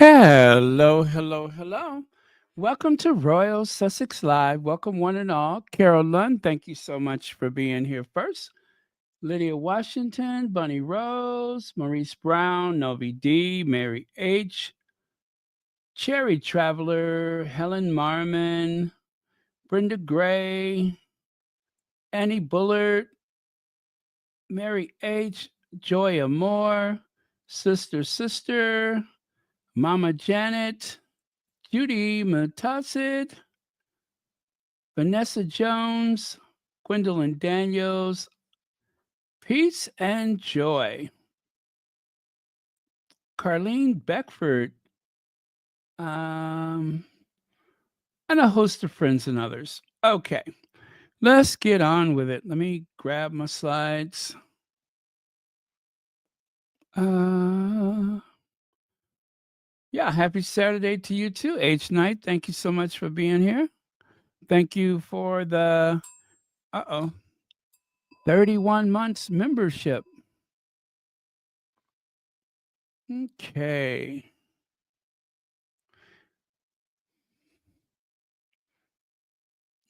Hello, hello, hello. Welcome to Royal Sussex Live. Welcome, one and all. Carol Lund, thank you so much for being here first. Lydia Washington, Bunny Rose, Maurice Brown, Novi D, Mary H, Cherry Traveler, Helen Marmon, Brenda Gray, Annie Bullard, Mary H, Joy Moore, Sister, Mama Janet, Judy Matasid, Vanessa Jones, Gwendolyn Daniels, Peace and Joy, Carlene Beckford, um, and a host of friends and others. Okay, let's get on with it. Let me grab my slides. Uh, yeah, happy Saturday to you too, H Night. Thank you so much for being here. Thank you for the 31 months membership. Okay.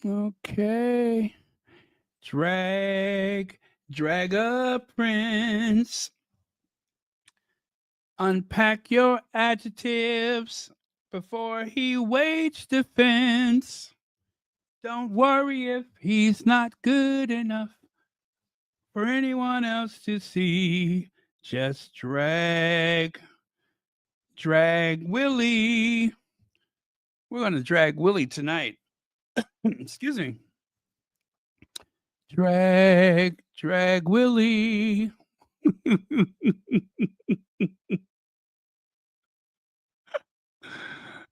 Okay. Drag a prince. Unpack your adjectives before he wage defense. Don't worry if he's not good enough for anyone else to see. Just drag Willie. We're going to drag Willie tonight. Excuse me. Drag Willie.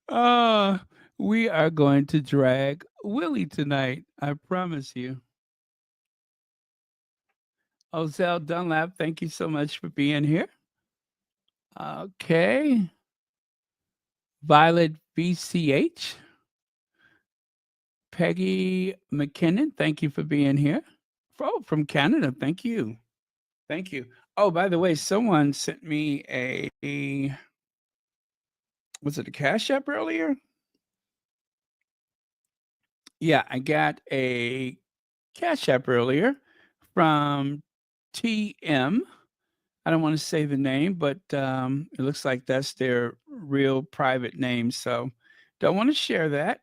uh, we are going to drag Willie tonight. I promise you. Ozell Dunlap, thank you so much for being here. Okay. Violet VCH. Peggy McKinnon, thank you for being here. Oh, from Canada, thank you. Thank you. Oh, by the way, someone sent me was it a Cash App earlier? Yeah, I got a Cash App earlier from TM. I don't want to say the name, but it looks like that's their real private name. So don't want to share that.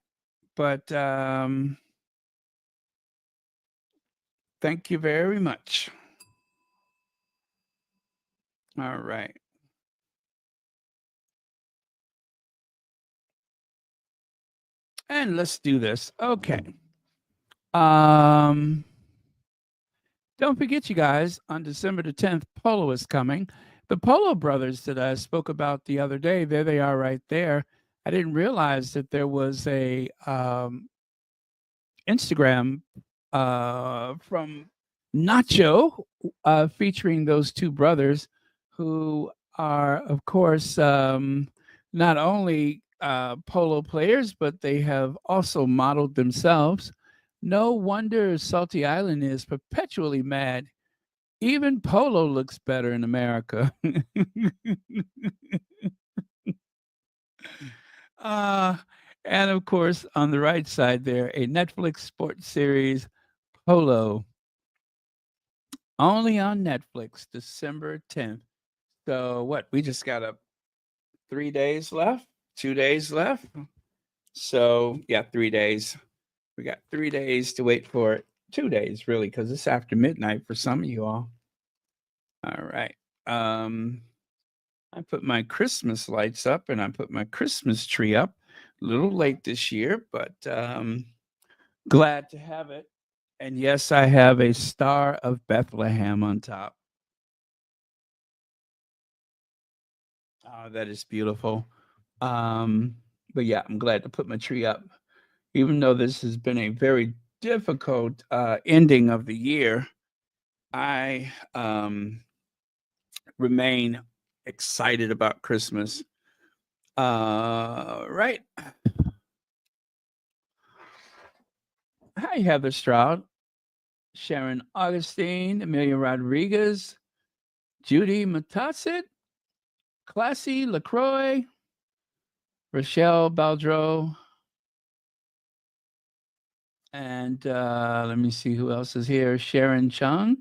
But thank you very much. All right. And let's do this. Okay. Um, don't forget, you guys, on December the 10th, Polo is coming. The Polo brothers that I spoke about the other day, there they are right there. I didn't realize that there was a Instagram from Nacho featuring those two brothers who are, of course, not only polo players, but they have also modeled themselves. No wonder Salty Island is perpetually mad. Even polo looks better in America. uh, and of course, on the right side there, a Netflix sports series, Polo, only on Netflix, December 10th. So what? We just got 3 days left, 2 days left. So yeah, 3 days. We got 3 days to wait for it. 2 days really, because it's after midnight for some of you all. All right. I put my Christmas lights up and I put my Christmas tree up. A little late this year, but glad to have it. And yes, I have a Star of Bethlehem on top. Oh, that is beautiful. Um, but yeah, I'm glad to put my tree up. Even though this has been a very difficult ending of the year, I remain excited about Christmas. Right. Hi, Heather Stroud, Sharon Augustine, Amelia Rodriguez, Judy Matassit, Classy LaCroix, Rochelle Baldreau. And let me see who else is here. Sharon Chung.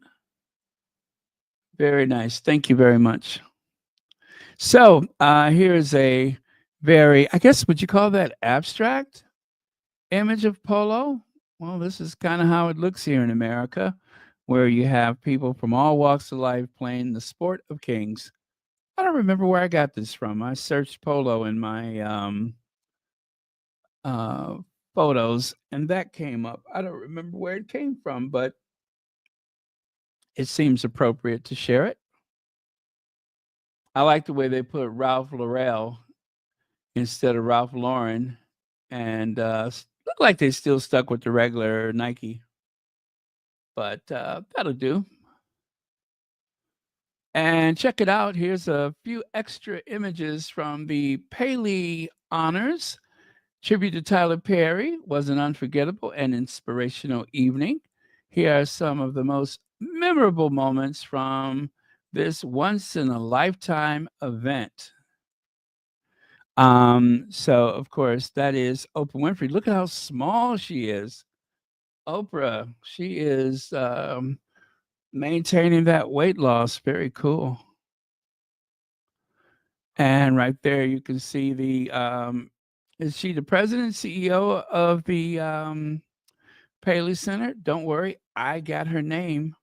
Very nice. Thank you very much. So here's a very, I guess, would you call that abstract image of polo? Well, this is kind of how it looks here in America, where you have people from all walks of life playing the sport of kings. I don't remember where I got this from. I searched polo in my uh, photos, and that came up. I don't remember where it came from, but it seems appropriate to share it. I like the way they put Ralph Lauren instead of Ralph Lauren, and look like they still stuck with the regular Nike, but that'll do. And check it out. Here's a few extra images from the Paley Honors. Tribute to Tyler Perry was an unforgettable and inspirational evening. Here are some of the most memorable moments from this once in a lifetime event. So of course that is Oprah Winfrey. Look at how small she is. Oprah, she is maintaining that weight loss. Very cool. And right there you can see the is she the president, CEO of the Paley Center? Don't worry, I got her name.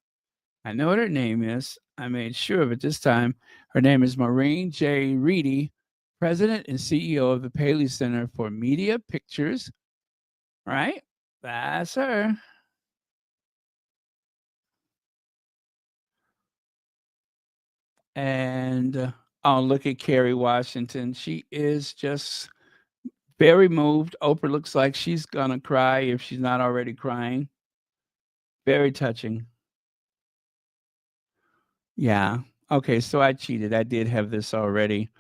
I know what her name is. I made sure of it this time. Her name is Maureen J. Reedy, President and CEO of the Paley Center for Media Pictures. Right? That's her. And oh, look at Kerry Washington. She is just very moved. Oprah looks like she's gonna cry if she's not already crying. Very touching. Yeah. Okay, so I cheated. I did have this already.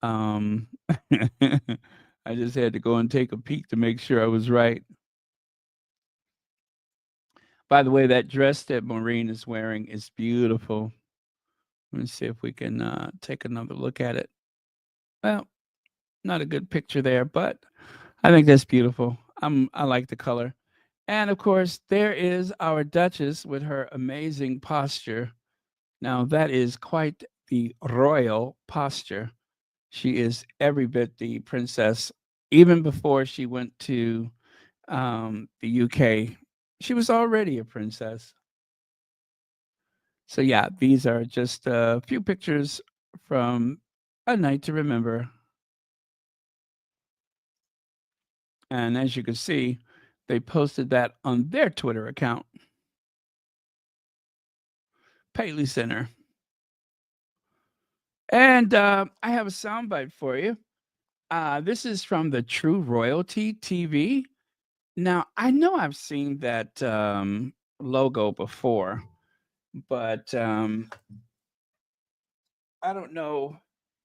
Um, I just had to go and take a peek to make sure I was right. By the way, that dress that Maureen is wearing is beautiful. Let me see if we can take another look at it. Well, not a good picture there, but I think that's beautiful. I like the color. And of course, there is our Duchess with her amazing posture. Now, that is quite the royal posture. She is every bit the princess. Even before she went to the UK, she was already a princess. So, yeah, these are just a few pictures from a night to remember. And as you can see, they posted that on their Twitter account, Paley Center. And I have a soundbite for you. This is from the True Royalty TV. Now, I know I've seen that logo before, but I don't know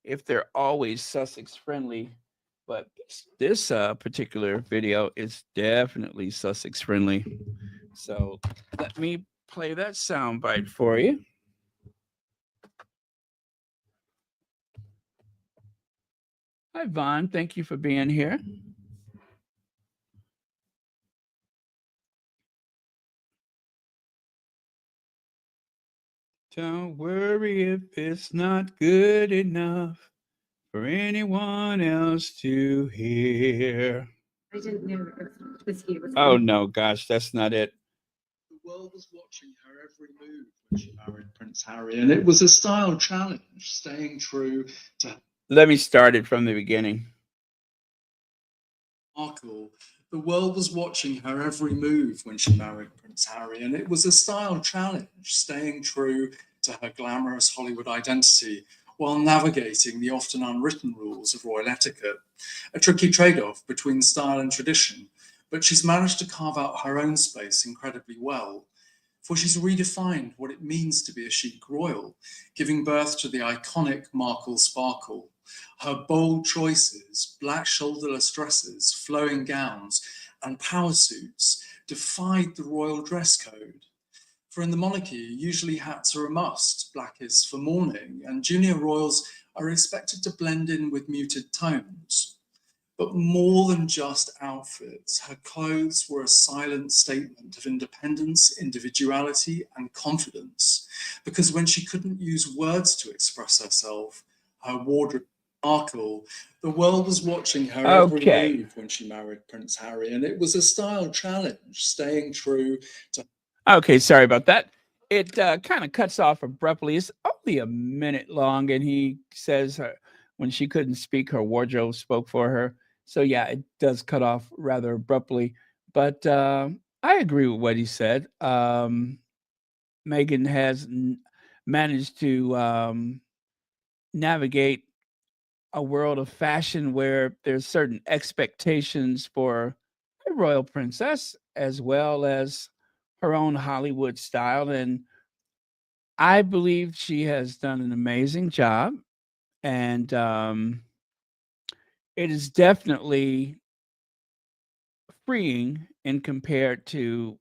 if they're always Sussex friendly. But this particular video is definitely Sussex friendly. So let me play that soundbite for you. Hi, Vaughn. Thank you for being here. Don't worry if it's not good enough for anyone else to hear. I didn't know it was he. Oh no, gosh, that's not it. The world was watching her every move when she married Prince Harry, and it was a style challenge, staying true to. Let me start it from the beginning. Markle. The world was watching her every move when she married Prince Harry, and it was a style challenge, staying true to her glamorous Hollywood identity while navigating the often unwritten rules of royal etiquette. A tricky trade off between style and tradition, but she's managed to carve out her own space incredibly well. For she's redefined what it means to be a chic royal, giving birth to the iconic Markle sparkle. Her bold choices, black shoulderless dresses, flowing gowns, and power suits defied the royal dress code. For in the monarchy, usually hats are a must, black is for mourning, and junior royals are expected to blend in with muted tones. But more than just outfits, her clothes were a silent statement of independence, individuality, and confidence. Because when she couldn't use words to express herself, her wardrobe Markle, the world was watching her every Okay. move when she married Prince Harry, and it was a style challenge, staying true to. Okay, sorry about that. It kind of cuts off abruptly. It's only a minute long, and he says when she couldn't speak, her wardrobe spoke for her. So yeah, it does cut off rather abruptly. But I agree with what he said. Megan has managed to navigate a world of fashion where there's certain expectations for a royal princess as well as her own Hollywood style. And I believe she has done an amazing job. And it is definitely freeing in compared to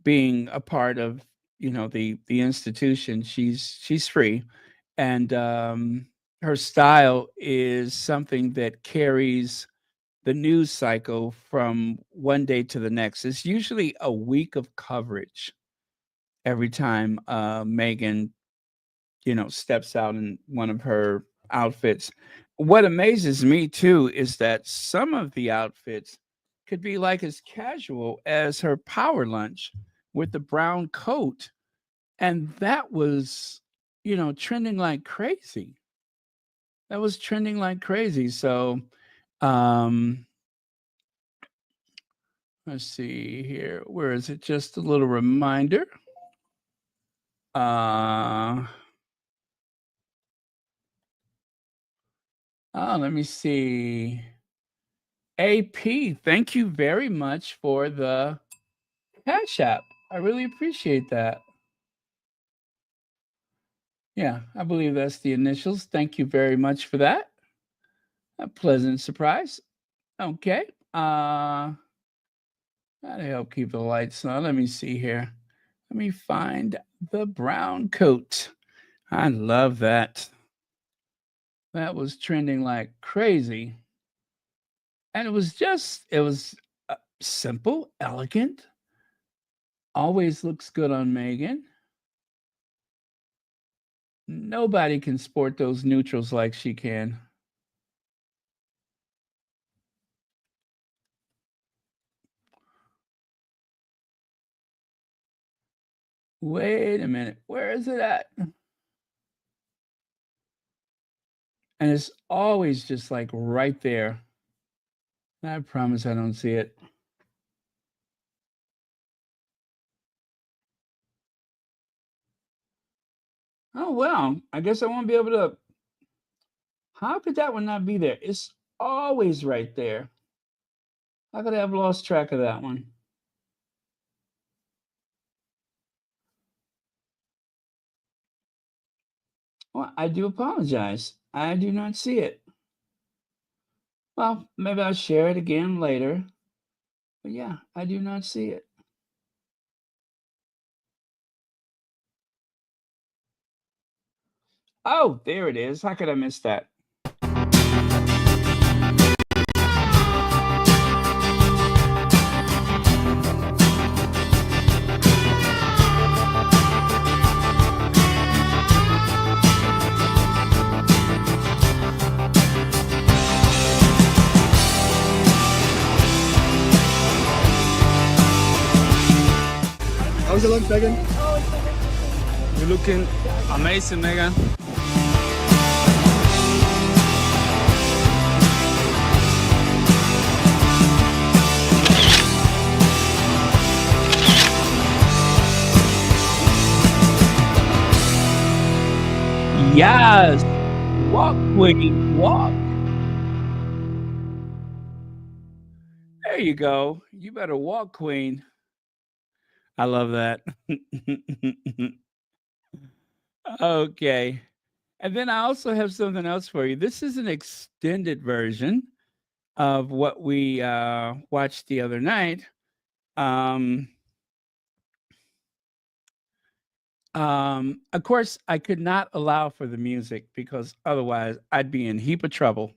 being a part of the institution. She's free, and her style is something that carries the news cycle from one day to the next. It's usually a week of coverage every time Megan, steps out in one of her outfits. What amazes me too is that some of the outfits could be like as casual as her power lunch with the brown coat. And that was, trending like crazy. That was trending like crazy. So, um, let's see here. Where is it? Just a little reminder. Uh, Let me see. AP, thank you very much for the Cash App. I really appreciate that. Yeah, I believe that's the initials. Thank you very much for that. A pleasant surprise. Okay. That'll help keep the lights on. Let me see here. Let me find the brown coat. I love that. That was trending like crazy. And it was simple, elegant, always looks good on Megan. Nobody can sport those neutrals like she can. Wait a minute. Where is it at? And it's always just like right there. I promise I don't see it. Oh, well, I guess I won't be able to. How could that one not be there? It's always right there. How could I have lost track of that one? Well, I do apologize. I do not see it. Well, maybe I'll share it again later. But yeah, I do not see it. Oh, there it is. How could I miss that? How's it look, Megan? You're looking amazing, Megan. Yes. Walk, Queen, walk. There you go. You better walk, Queen. I love that. Okay. And then I also have something else for you. This is an extended version of what we watched the other night. Um, of course, I could not allow for the music because otherwise I'd be in heap of trouble.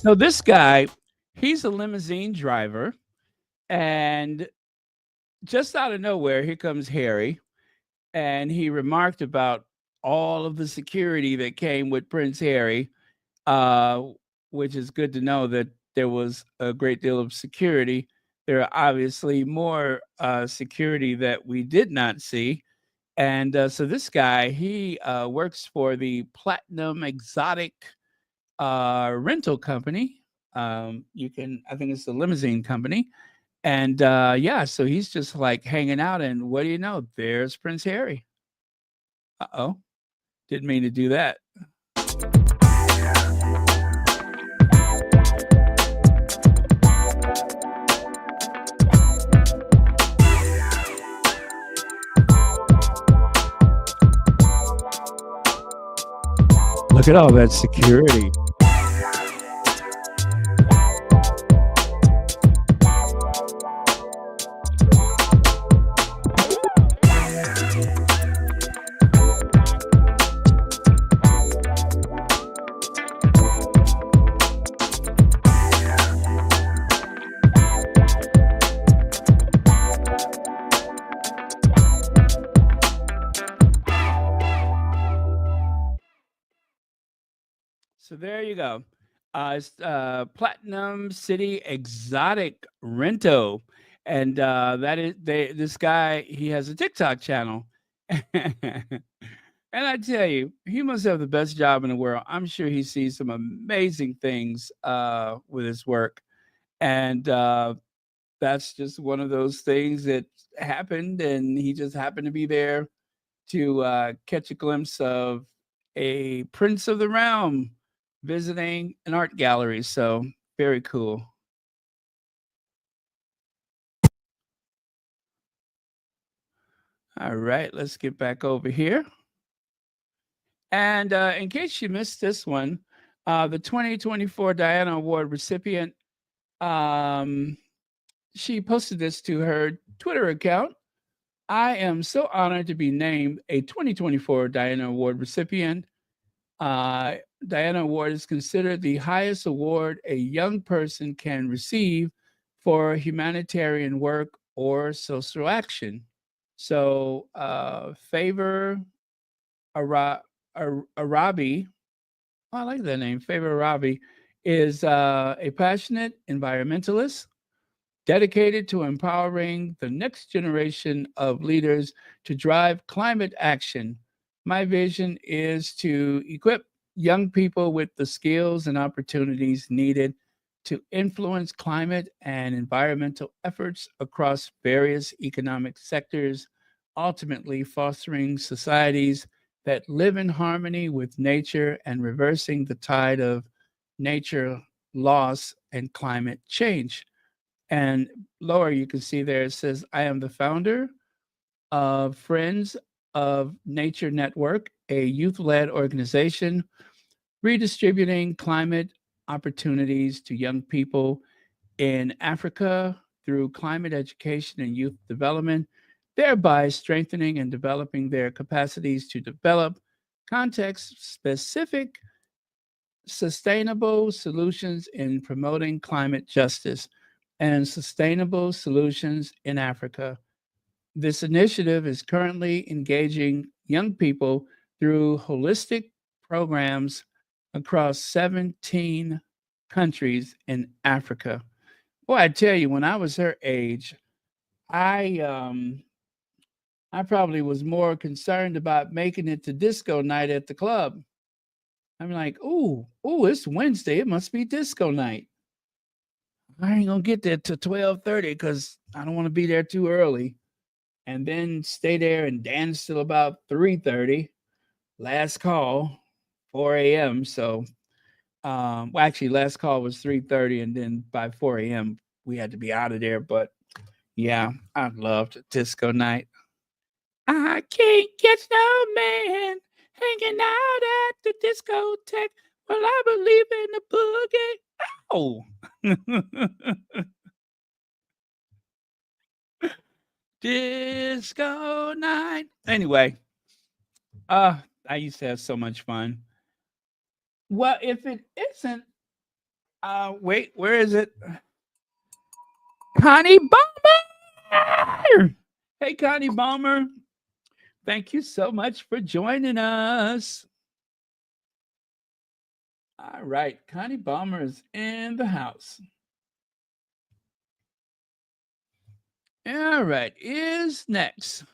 So this guy, he's a limousine driver, and just out of nowhere, here comes Harry, and he remarked about all of the security that came with Prince Harry, uh, which is good to know that there was a great deal of security. There are obviously more security that we did not see. And so this guy, he works for the Platinum Exotic rental company. I think it's the limousine company. And yeah, so he's just like hanging out. And what do you know? There's Prince Harry. Uh oh. Didn't mean to do that. Look at all that security. So there you go. It's Platinum City Exotic Rento, and that is this guy. He has a TikTok channel, and I tell you, he must have the best job in the world. I'm sure he sees some amazing things with his work, and that's just one of those things that happened, and he just happened to be there to catch a glimpse of a prince of the realm visiting an art gallery. So very cool. All right, let's get back over here. And in case you missed this one, the 2024 Diana Award recipient, um, she posted this to her Twitter account. I am so honored to be named a 2024 Diana Award recipient. Uh, Diana Award is considered the highest award a young person can receive for humanitarian work or social action. So, Favor Arabi, I like that name, Favor Arabi, is a passionate environmentalist dedicated to empowering the next generation of leaders to drive climate action. My vision is to equip young people with the skills and opportunities needed to influence climate and environmental efforts across various economic sectors, ultimately fostering societies that live in harmony with nature and reversing the tide of nature loss and climate change. And lower, you can see there it says, I am the founder of Friends of Nature Network, a youth led organization redistributing climate opportunities to young people in Africa through climate education and youth development, thereby strengthening and developing their capacities to develop context specific sustainable solutions in promoting climate justice and sustainable solutions in Africa. This initiative is currently engaging young people through holistic programs across 17 countries in Africa. Boy, I tell you, when I was her age, I I probably was more concerned about making it to disco night at the club. I'm like, ooh, it's Wednesday. It must be disco night. I ain't gonna get there till 12:30 because I don't want to be there too early. And then stay there and dance till about 3:30. Last call, 4 a.m. So well actually last call was 3:30, and then by 4 a.m. we had to be out of there. But yeah, I loved disco night. I can't catch no man hanging out at the discotheque. Well, I believe in the boogie. Oh, disco night. Anyway, I used to have so much fun. Well, if it isn't Wait, where is it? Connie Bomber. Hey, Connie Bomber. Thank you so much for joining us. All right, Connie Bomber is in the house. All right, is next.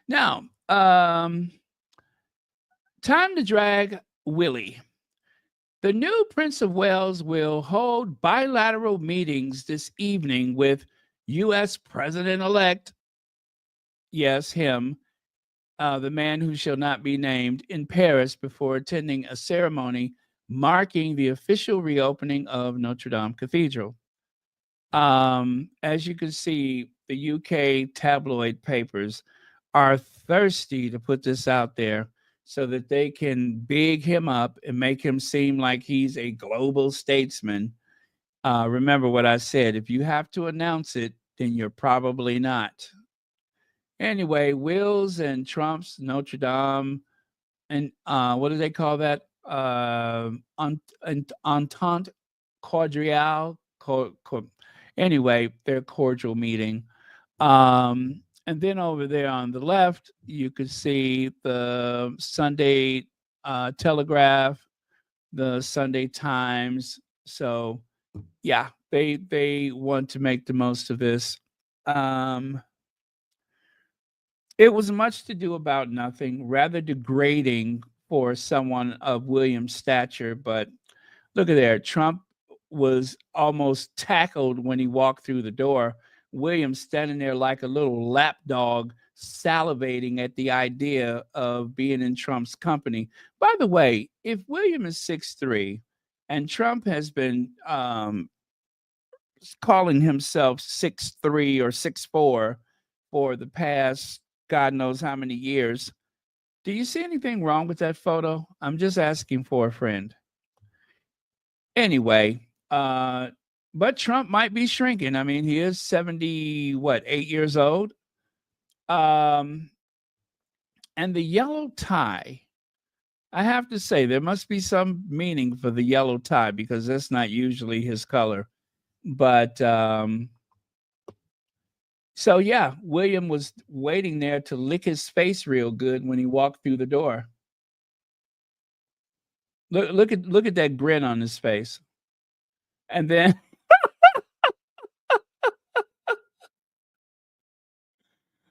Now, time to drag Willie. The new Prince of Wales will hold bilateral meetings this evening with U.S. President elect, yes, him, the man who shall not be named, in Paris before attending a ceremony marking the official reopening of Notre Dame Cathedral. As you can see, the UK tabloid papers are thirsty to put this out there so that they can big him up and make him seem like he's a global statesman. Remember what I said, if you have to announce it, then you're probably not. Anyway, Wills and Trump's Notre Dame, and what do they call that? Entente cordiale. Anyway, their cordial meeting. And then over there on the left, you could see the Sunday Telegraph, the Sunday Times. So, yeah, they want to make the most of this. Um, it was much to do about nothing, rather degrading for someone of William's stature. But look at there, Trump was almost tackled when he walked through the door. William standing there like a little lapdog, salivating at the idea of being in Trump's company. By the way, if William is 6'3", and Trump has been calling himself 6'3" or 6'4" for the past God knows how many years, do you see anything wrong with that photo? I'm just asking for a friend. Anyway, but Trump might be shrinking. I mean, he is 70, what, 8 years old? Um, and the yellow tie, I have to say, there must be some meaning for the yellow tie because that's not usually his color. But so yeah, William was waiting there to lick his face real good when he walked through the door. Look at that grin on his face. And then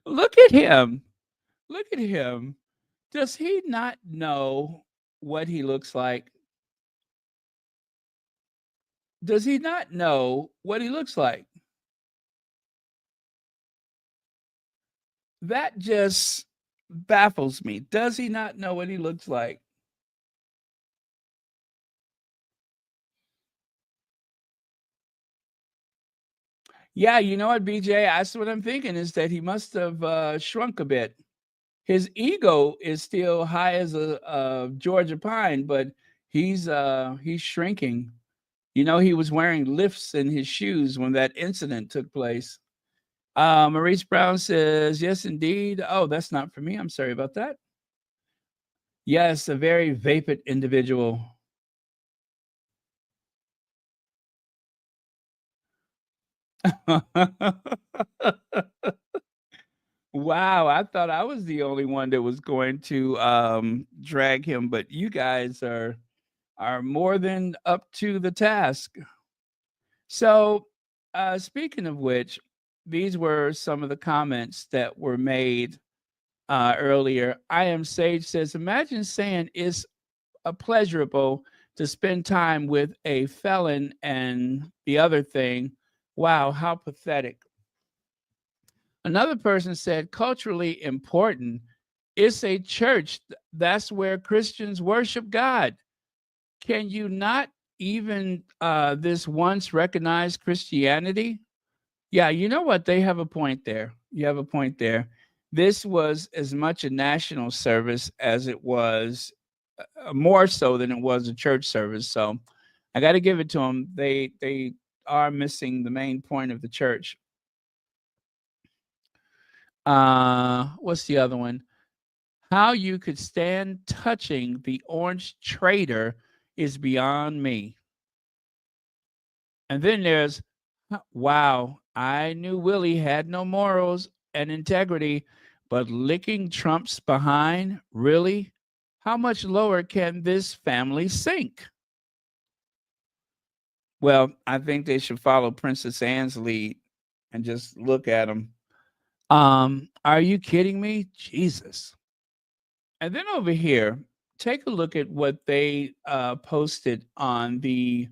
look at him. Look at him. Does he not know what he looks like? Does he not know what he looks like? That just baffles me. Does he not know what he looks like? Yeah, you know what, BJ? That's what I'm thinking is that he must have shrunk a bit. His ego is still high as a Georgia pine, but he's shrinking. You know, he was wearing lifts in his shoes when that incident took place. Maurice Brown says, yes, indeed. Oh, that's not for me. I'm sorry about that. Yes, a very vapid individual. Wow, I thought I was the only one that was going to drag him, but you guys are more than up to the task. So, speaking of which, these were some of the comments that were made earlier. I am Sage says, imagine saying it's a pleasurable to spend time with a felon and the other thing. Wow, how pathetic. Another person said, culturally important. It's a church. That's where Christians worship God. Can you not even this once recognize Christianity? Yeah, you know what? They have a point there. You have a point there. This was as much a national service as it was, more so than it was a church service. So I got to give it to them. They are missing the main point of the church. What's the other one? How you could stand touching the orange trader is beyond me. And then there's, wow, I knew Willie had no morals and integrity, but licking Trump's behind, really? How much lower can this family sink? Well, I think they should follow Princess Anne's lead and just look at them. Are you kidding me? Jesus. And then over here, take a look at what they posted on the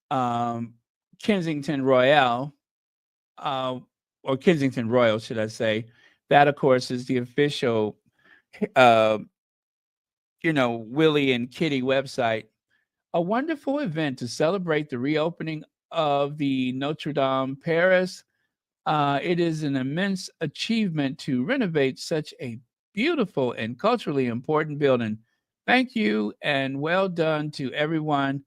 um, Kensington Royale, uh, or Kensington Royal, should I say? That, of course, is the official, uh, Willie and Kitty website. A wonderful event to celebrate the reopening of the Notre Dame Paris. It is an immense achievement to renovate such a beautiful and culturally important building. Thank you and well done to everyone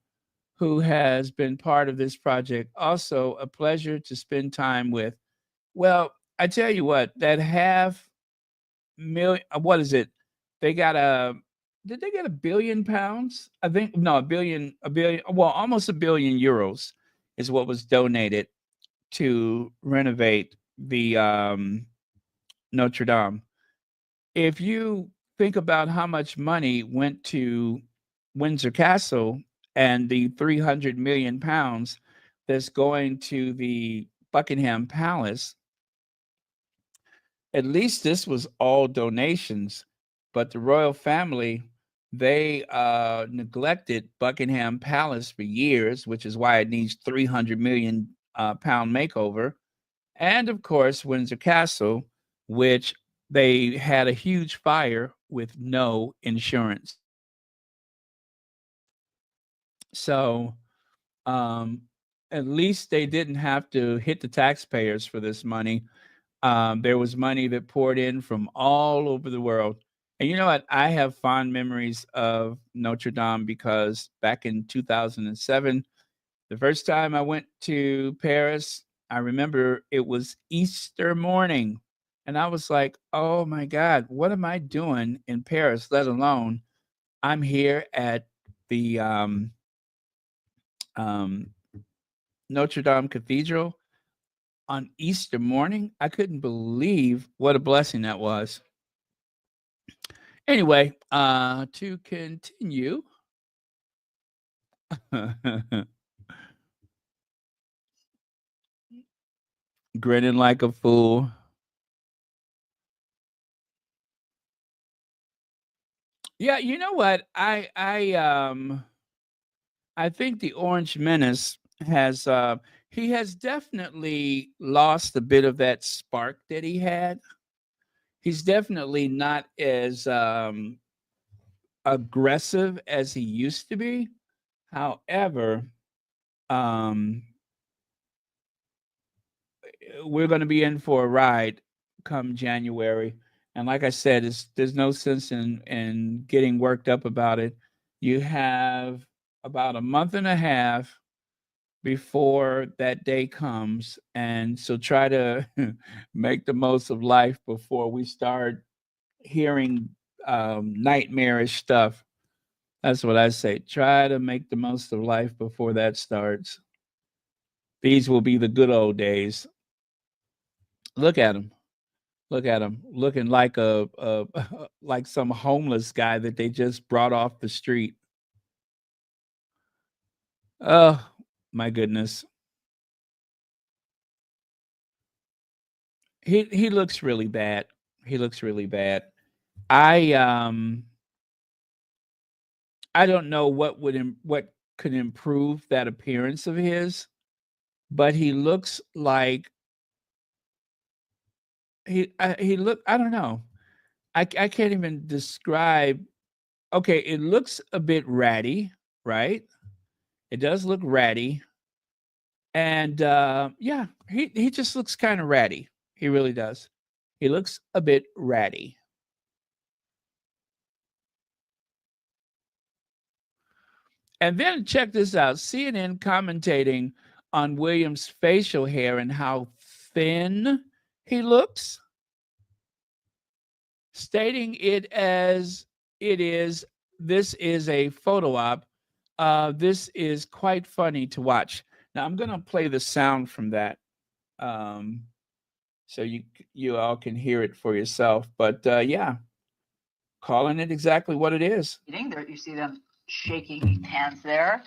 who has been part of this project. Also, a pleasure to spend time with. Well, I tell you what, that half million, what is it? They got did they get £1 billion? I think, no, well, almost €1 billion is what was donated to renovate the Notre Dame. If you think about how much money went to Windsor Castle and the £300 million that's going to the Buckingham Palace, at least this was all donations. But the royal family, they neglected Buckingham Palace for years, which is why it needs £300 million makeover. And of course, Windsor Castle, which they had a huge fire with no insurance. So um, at least they didn't have to hit the taxpayers for this money. There was money that poured in from all over the world. And you know what? I have fond memories of Notre Dame because back in 2007, the first time I went to Paris, I remember it was Easter morning. And I was like, oh my God, what am I doing in Paris? Let alone I'm here at the um, Notre Dame Cathedral on Easter morning. I couldn't believe what a blessing that was. Anyway, to continue, grinning like a fool. Yeah, you know what? I think the Orange Menace has he has definitely lost a bit of that spark that he had. He's definitely not as aggressive as he used to be. However, um, we're going to be in for a ride come January. And like I said, there's no sense in getting worked up about it. You have about a month and a half before that day comes. And so try to make the most of life before we start hearing nightmarish stuff. That's what I say. Try to make the most of life before that starts. These will be the good old days. Look at him. Look at him looking like a like some homeless guy that they just brought off the street. Oh my goodness. He looks really bad. He looks really bad. I um I don't know what could improve that appearance of his, but he looks like he look I don't know. I can't even describe. Okay, it looks a bit ratty, right? It does look ratty. And yeah, he just looks kind of ratty. He really does. He looks a bit ratty. And then check this out: CNN commentating on William's facial hair and how thin he looks, stating it as it is. This is a photo op. This is quite funny to watch. Now I'm gonna play the sound from that, so you all can hear it for yourself. But yeah, calling it exactly what it is. There you see them shaking hands there.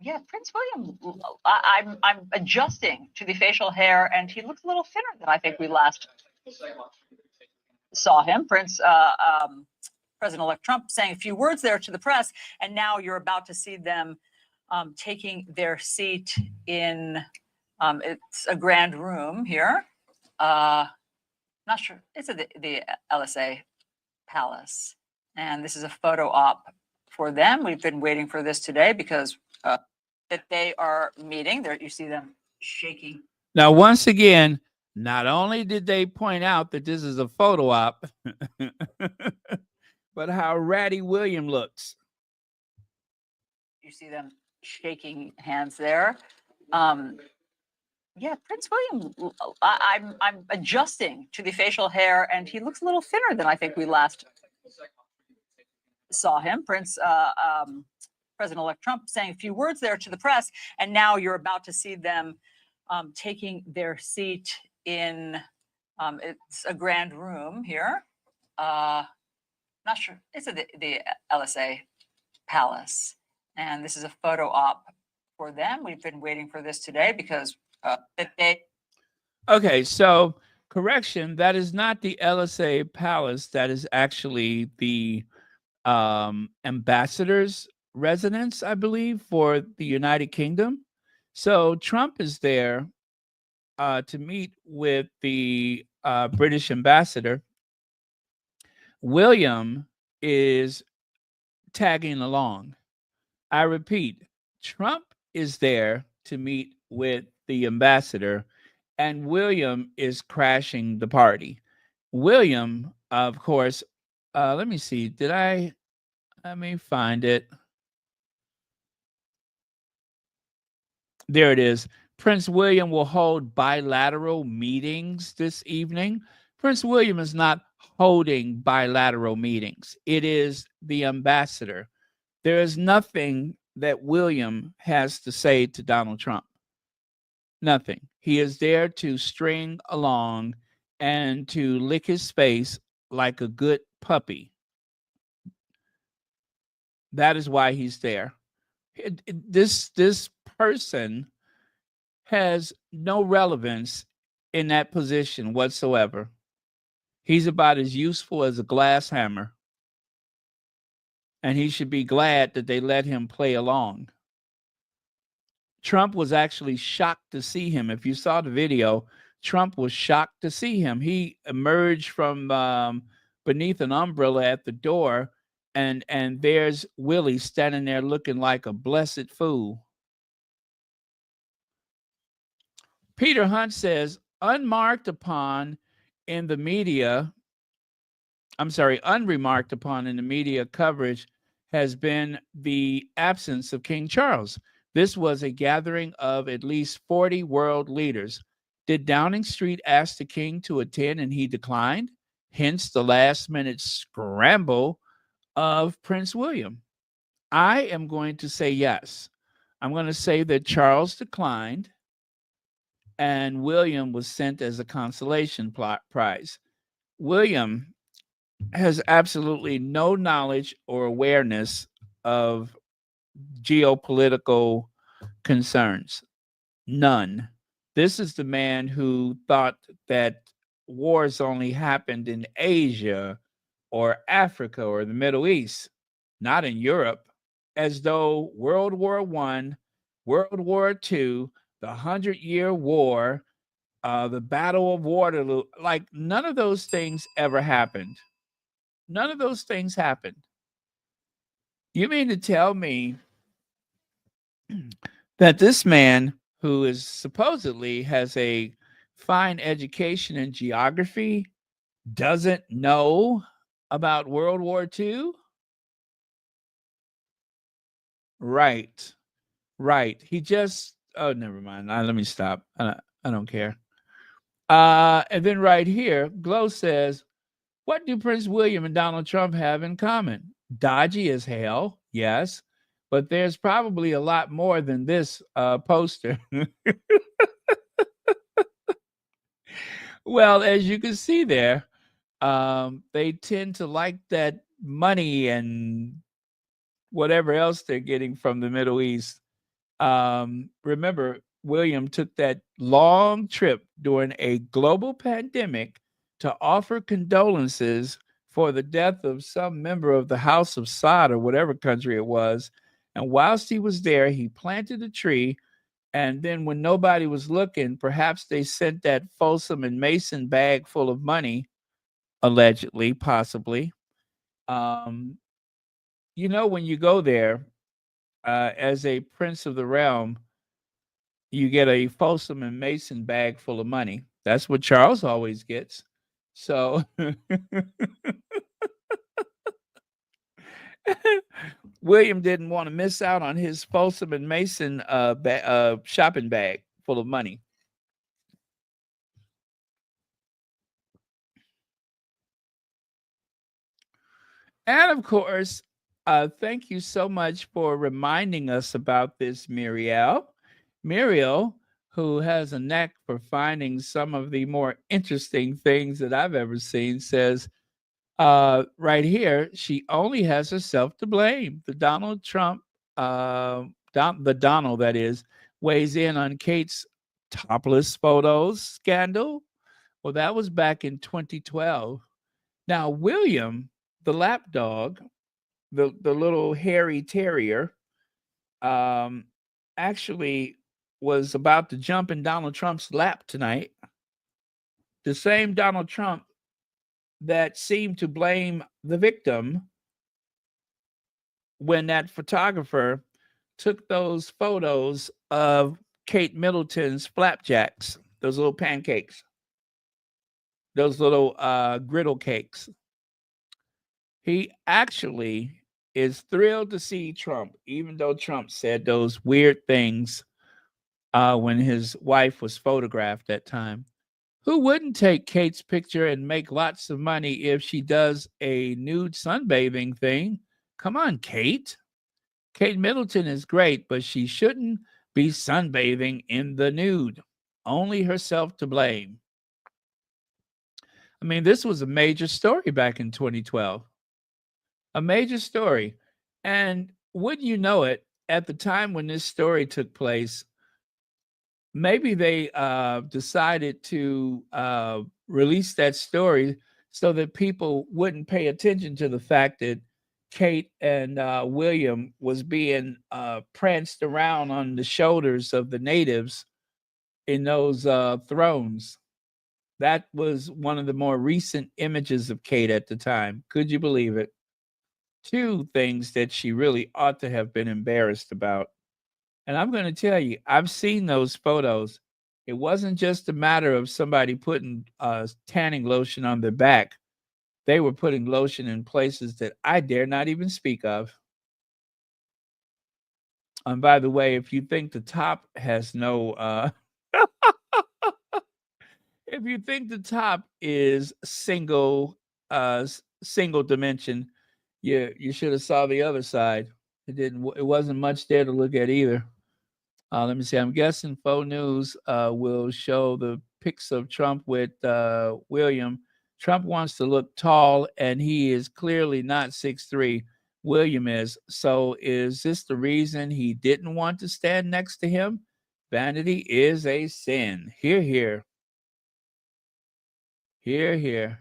Yeah, Prince William. I'm adjusting to the facial hair, and he looks a little thinner than I think we last saw him. President-elect Trump saying a few words there to the press, and now you're about to see them taking their seat in. It's a grand room here. Not sure. It's at the LSA Palace, and this is a photo op for them. We've been waiting for this today because that they are meeting. There you see them shaking. Now, once again, not only did they point out that this is a photo op, but how ratty William looks. You see them shaking hands there. Yeah, Prince William. I'm adjusting to the facial hair, and he looks a little thinner than I think we last saw him. President-elect Trump saying a few words there to the press, and now you're about to see them taking their seat in. It's a grand room here. Not sure. It's at the LSA Palace, and this is a photo op for them. We've been waiting for this today because that they. Okay, so correction, that is not the LSA Palace. That is actually the ambassador's residence, I believe, for the United Kingdom. So Trump is there to meet with the British ambassador. William is tagging along. I repeat, Trump is there to meet with the ambassador, and William is crashing the party. William, of course, let me see. Let me find it. There it is. Prince William will hold bilateral meetings this evening. Prince William is not holding bilateral meetings. It is the ambassador. There is nothing that William has to say to Donald Trump. Nothing. He is there to string along and to lick his face like a good puppy. That is why he's there. This person has no relevance in that position whatsoever. He's about as useful as a glass hammer. And he should be glad that they let him play along. Trump was actually shocked to see him. If you saw the video, Trump was shocked to see him. He emerged from beneath an umbrella at the door, and there's Willie standing there looking like a blessed fool. Peter Hunt says, unremarked upon in the media coverage has been the absence of King Charles. This was a gathering of at least 40 world leaders. Did Downing Street ask the king to attend and he declined? Hence the last-minute scramble of Prince William. I am going to say yes. I'm going to say that Charles declined and William was sent as a consolation prize. William has absolutely no knowledge or awareness of geopolitical concerns. None. This is the man who thought that wars only happened in Asia or Africa or the Middle East, not in Europe, as though World War I, World War II, the 100-Year War, the Battle of Waterloo, like none of those things ever happened. None of those things happened. You mean to tell me that this man, who is supposedly has a fine education in geography, doesn't know about World War II? Right. He just, oh, never mind. Let me stop. I don't care. And then right here, Glow says, what do Prince William and Donald Trump have in common? Dodgy as hell, yes. but there's probably a lot more than this poster. Well, as you can see there, they tend to like that money and whatever else they're getting from the Middle East. Remember, William took that long trip during a global pandemic to offer condolences for the death of some member of the House of Saud or whatever country it was. And whilst he was there, he planted a tree. And then, when nobody was looking, perhaps they sent that Folsom and Mason bag full of money, allegedly, possibly. Um, when you go there as a prince of the realm, you get a Folsom and Mason bag full of money. That's what Charles always gets. So William didn't want to miss out on his Folsom and Mason shopping bag full of money. And of course, thank you so much for reminding us about this, Muriel. Muriel, who has a knack for finding some of the more interesting things that I've ever seen, says right here, she only has herself to blame. The Donald Trump, the Donald that is, weighs in on Kate's topless photos scandal. Well, that was back in 2012. Now, William, the lapdog, the little hairy terrier, um, actually was about to jump in Donald Trump's lap tonight. The same Donald Trump that seemed to blame the victim when that photographer took those photos of Kate Middleton's flapjacks, those little pancakes, those little griddle cakes. He actually is thrilled to see Trump, even though Trump said those weird things when his wife was photographed that time. Who wouldn't take Kate's picture and make lots of money if she does a nude sunbathing thing? Come on, Kate. Kate Middleton is great, but she shouldn't be sunbathing in the nude. Only herself to blame. I mean, this was a major story back in 2012. A major story. And wouldn't you know it, at the time when this story took place, maybe they decided to release that story so that people wouldn't pay attention to the fact that Kate and William was being pranced around on the shoulders of the natives in those thrones. That was one of the more recent images of Kate at the time. Could you believe it? Two things that she really ought to have been embarrassed about. And I'm going to tell you, I've seen those photos. It wasn't just a matter of somebody putting tanning lotion on their back. They were putting lotion in places that I dare not even speak of. And by the way, if you think the top has no, if you think the top is single dimension, you should have saw the other side. It wasn't much there to look at either. Let me see. I'm guessing Faux News will show the pics of Trump with William. Trump wants to look tall, and he is clearly not 6'3". William is. So is this the reason he didn't want to stand next to him? Vanity is a sin. Hear, hear. Hear, hear.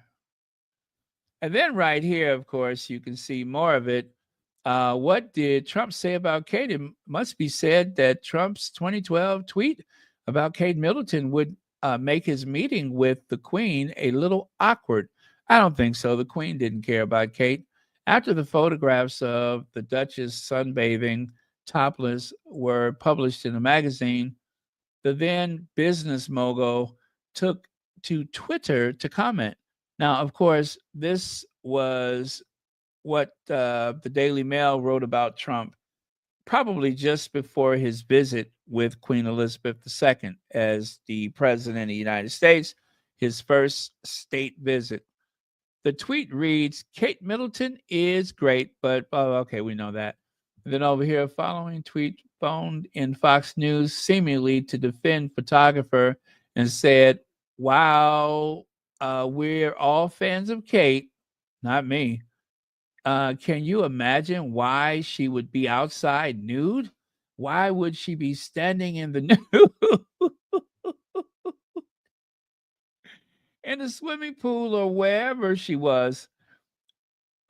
And then right here, of course, you can see more of it. What did Trump say about Kate? It must be said that Trump's 2012 tweet about Kate Middleton would make his meeting with the Queen a little awkward. I don't think so. The Queen didn't care about Kate. After the photographs of the Duchess sunbathing topless were published in a magazine, the then business mogul took to Twitter to comment. Now, of course, this was what the Daily Mail wrote about Trump probably just before his visit with Queen Elizabeth II as the President of the United States, his first state visit. The tweet reads, Kate Middleton is great, but, oh, okay, we know that. And then over here, following tweet phoned in Fox News seemingly to defend photographer and said, "Wow, we're all fans of Kate, not me. Can you imagine why she would be outside nude? Why would she be standing in the nude in the swimming pool or wherever she was?"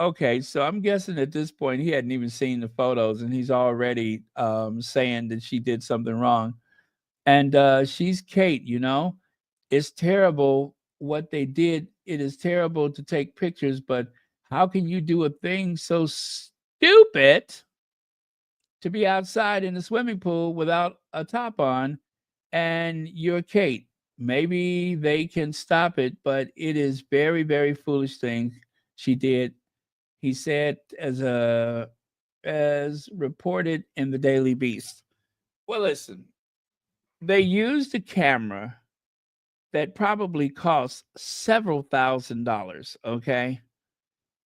Okay, so I'm guessing at this point he hadn't even seen the photos, and he's already saying that she did something wrong. And she's Kate, you know. It's terrible what they did. It is terrible to take pictures, but how can you do a thing so stupid to be outside in the swimming pool without a top on? And you're Kate. Maybe they can stop it, but it is very, very foolish thing she did. He said as reported in the Daily Beast. Well, listen, they used a camera that probably cost several $1,000s, okay?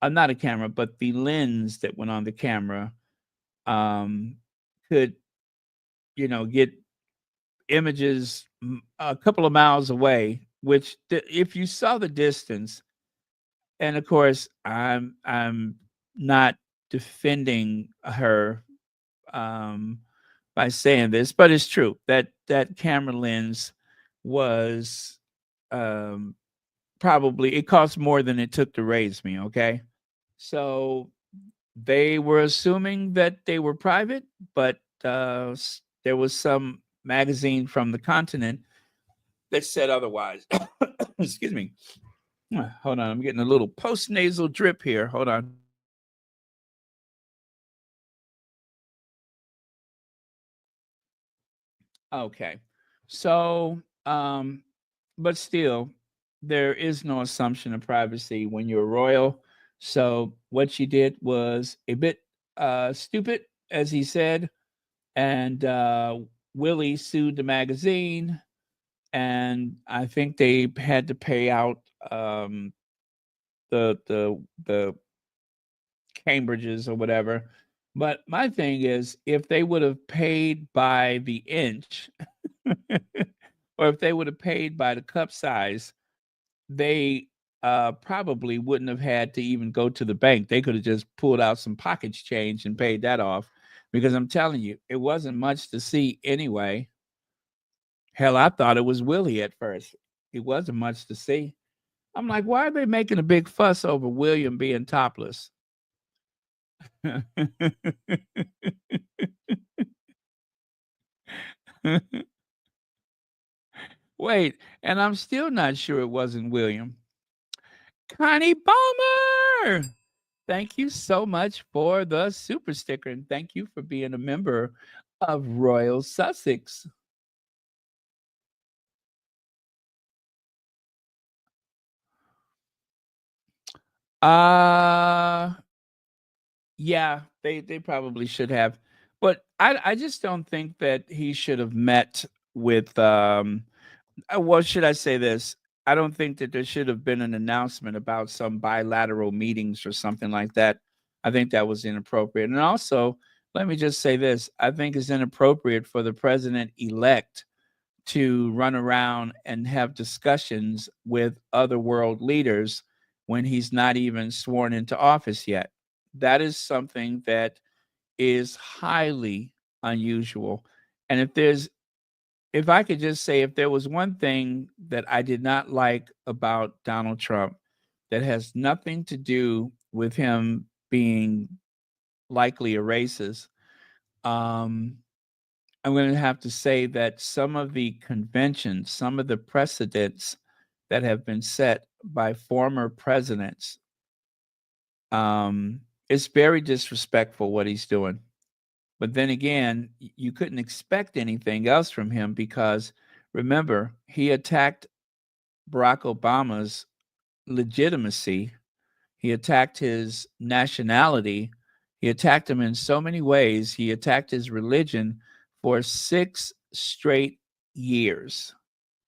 Not a camera, but the lens that went on the camera um, could, get images a couple of miles away, which if you saw the distance, and of course, I'm not defending her um, by saying this, but it's true that that camera lens was um, probably it cost more than it took to raise me. Okay, so they were assuming that they were private, but there was some magazine from the continent that said otherwise. Excuse me. Hold on, I'm getting a little post nasal drip here. Hold on. Okay. So, but still, there is no assumption of privacy when you're royal. So what she did was a bit stupid, as he said, and Willie sued the magazine, and I think they had to pay out the Cambridges or whatever. But my thing is, if they would have paid by the inch, or if they would have paid by the cup size, they probably wouldn't have had to even go to the bank. They could have just pulled out some pockets change and paid that off. Because I'm telling you, it wasn't much to see anyway. Hell, I thought it was Willie at first. It wasn't much to see. I'm like, why are they making a big fuss over William being topless? Wait, and I'm still not sure it wasn't William. Connie Palmer! Thank you so much for the super sticker, and thank you for being a member of Royal Sussex. Uh yeah, they probably should have. But I just don't think that he should have met with well, should I say this? I don't think that there should have been an announcement about some bilateral meetings or something like that. I think that was inappropriate. And also, let me just say this. I think it's inappropriate for the president elect to run around and have discussions with other world leaders when he's not even sworn into office yet. That is something that is highly unusual. And if I could just say, if there was one thing that I did not like about Donald Trump that has nothing to do with him being likely a racist, um, I'm going to have to say that some of the conventions, some of the precedents that have been set by former presidents, it's very disrespectful what he's doing. But then again, you couldn't expect anything else from him because remember, he attacked Barack Obama's legitimacy. He attacked his nationality. He attacked him in so many ways. He attacked his religion for 6 straight years.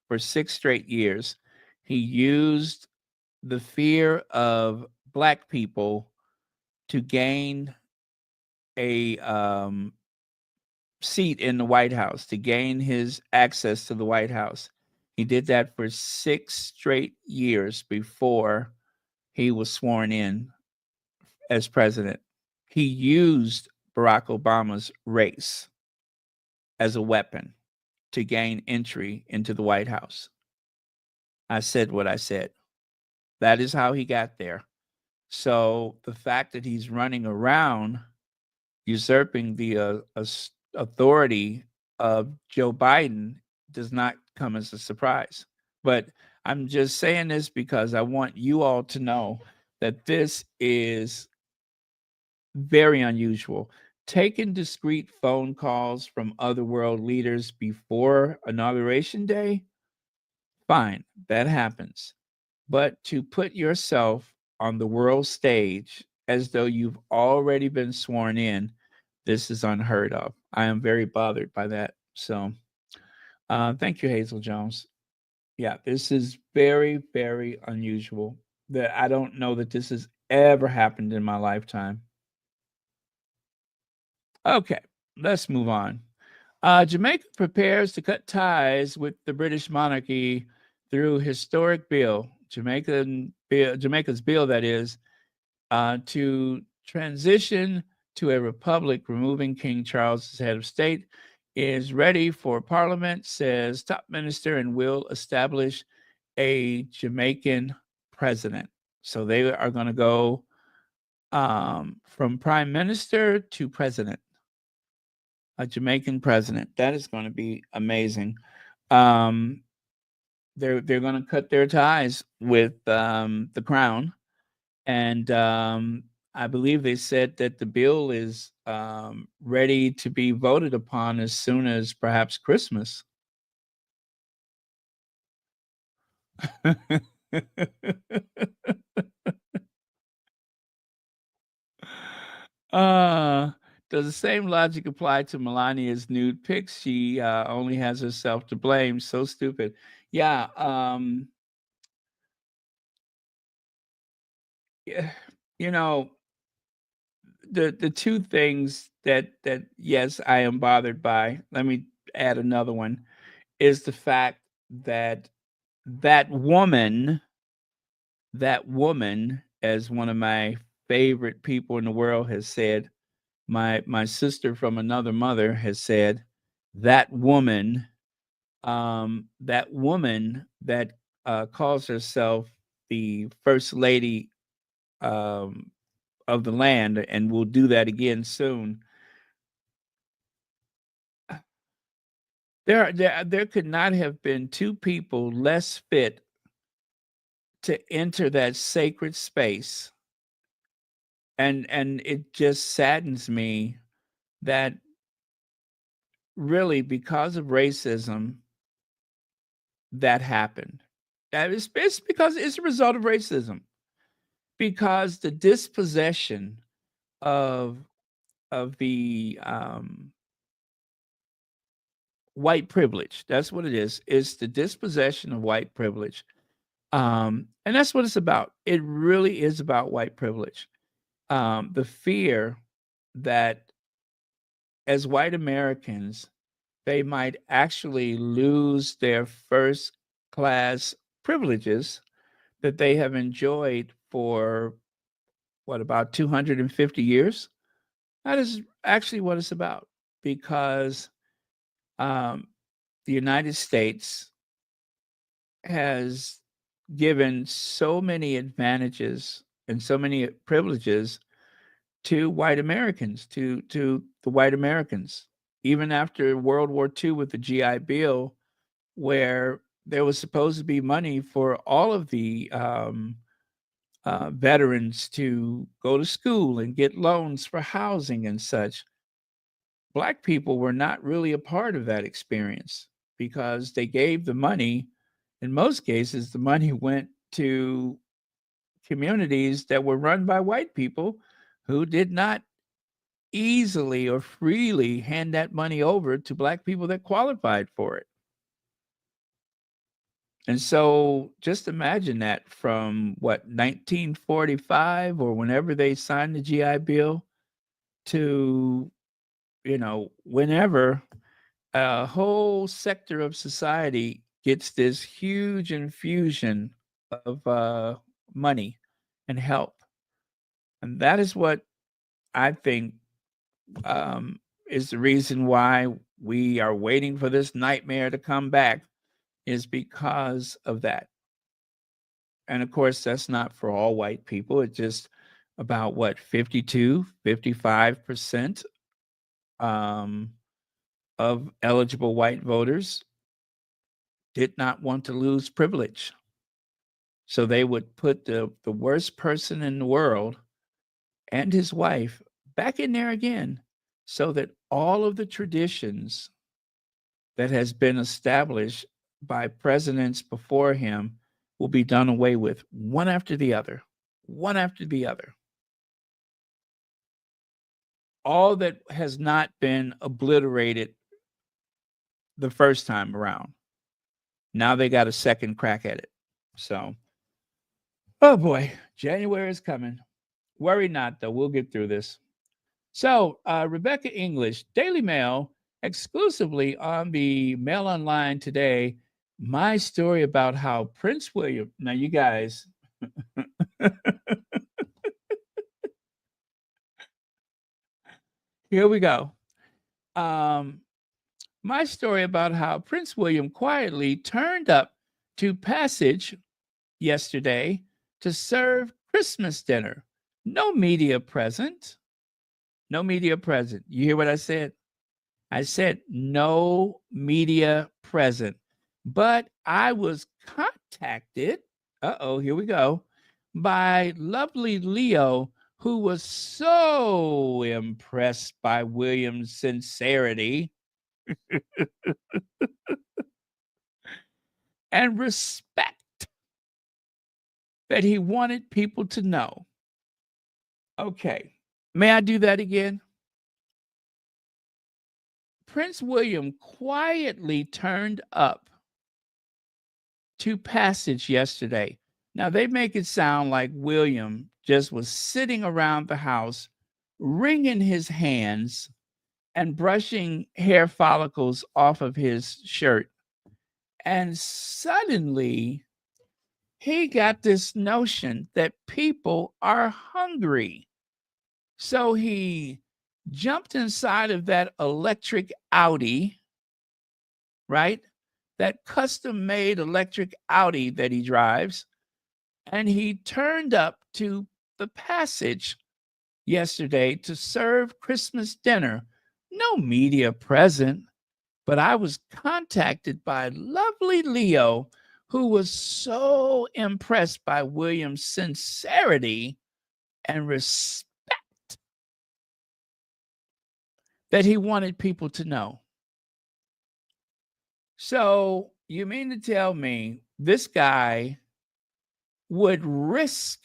For 6 straight years, he used the fear of Black people to gain a seat in the White House, to gain his access to the White House. He did that for 6 straight years before he was sworn in as president. He used Barack Obama's race as a weapon to gain entry into the White House. I said what I said. That is how he got there. So the fact that he's running around usurping the authority of Joe Biden does not come as a surprise. But I'm just saying this because I want you all to know that this is very unusual. Taking discreet phone calls from other world leaders before Inauguration Day, fine, that happens. But to put yourself on the world stage as though you've already been sworn in, this is unheard of. I am very bothered by that. So thank you, Hazel Jones. Yeah, this is very, very unusual. That I don't know that this has ever happened in my lifetime. Okay, let's move on. Jamaica prepares to cut ties with the British monarchy through historic bill. Jamaica's bill, that is, to transition to a republic, removing King Charles as head of state, is ready for Parliament, says top minister, and will establish a Jamaican president. So they are going to go from prime minister to president, a Jamaican president. That is going to be amazing. They're going to cut their ties with the crown, and I believe they said that the bill is ready to be voted upon as soon as perhaps Christmas. Does the same logic apply to Melania's nude pics? She only has herself to blame. So stupid. Yeah. Yeah, you know, the two things that yes, I am bothered by. Let me add another one, is the fact that that woman, as one of my favorite people in the world has said, my sister from another mother has said, that woman, that calls herself the first lady um, of the land, and will do that again soon. There could not have been two people less fit to enter that sacred space, and it just saddens me that really, because of racism, that happened. That is, it's because it's a result of racism, because the dispossession of the white privilege. That's what it is. It's the dispossession of white privilege. And that's what it's about. It really is about white privilege. The fear that as white Americans, they might actually lose their first class privileges that they have enjoyed for what, about 250 years? That is actually what it's about, because um, the United States has given so many advantages and so many privileges to white Americans, to the white Americans, even after World War II with the GI Bill, where there was supposed to be money for all of the veterans to go to school and get loans for housing and such. Black people were not really a part of that experience, because they gave the money. In most cases, the money went to communities that were run by white people who did not easily or freely hand that money over to black people that qualified for it. And so just imagine that from what, 1945, or whenever they signed the GI Bill, to, whenever a whole sector of society gets this huge infusion of money and help. And that is what I think is the reason why we are waiting for this nightmare to come back, is because of that. And of course, that's not for all white people. It's just about what, 52, 55% of eligible white voters did not want to lose privilege. So they would put the worst person in the world and his wife back in there again, so that all of the traditions that has been established by presidents before him will be done away with, one after the other, one after the other. All that has not been obliterated the first time around, now they got a second crack at it. So, oh boy, January is coming. Worry not, though. We'll get through this. So, Rebecca English, Daily Mail, exclusively on the Mail Online today, my story about how Prince William, now you guys, here we go. My story about how Prince William quietly turned up to Passage yesterday to serve Christmas dinner. No media present. No media present. You hear what I said? I said no media present. But I was contacted, here we go, by lovely Leo, who was so impressed by William's sincerity and respect that he wanted people to know. Okay, may I do that again? Prince William quietly turned up to Passage yesterday. Now, they make it sound like William just was sitting around the house, wringing his hands and brushing hair follicles off of his shirt. And suddenly, he got this notion that people are hungry. So he jumped inside of that electric Audi, right? That custom-made electric Audi that he drives. And he turned up to the Passage yesterday to serve Christmas dinner. No media present, but I was contacted by lovely Leo, who was so impressed by William's sincerity and respect that he wanted people to know. So you mean to tell me this guy would risk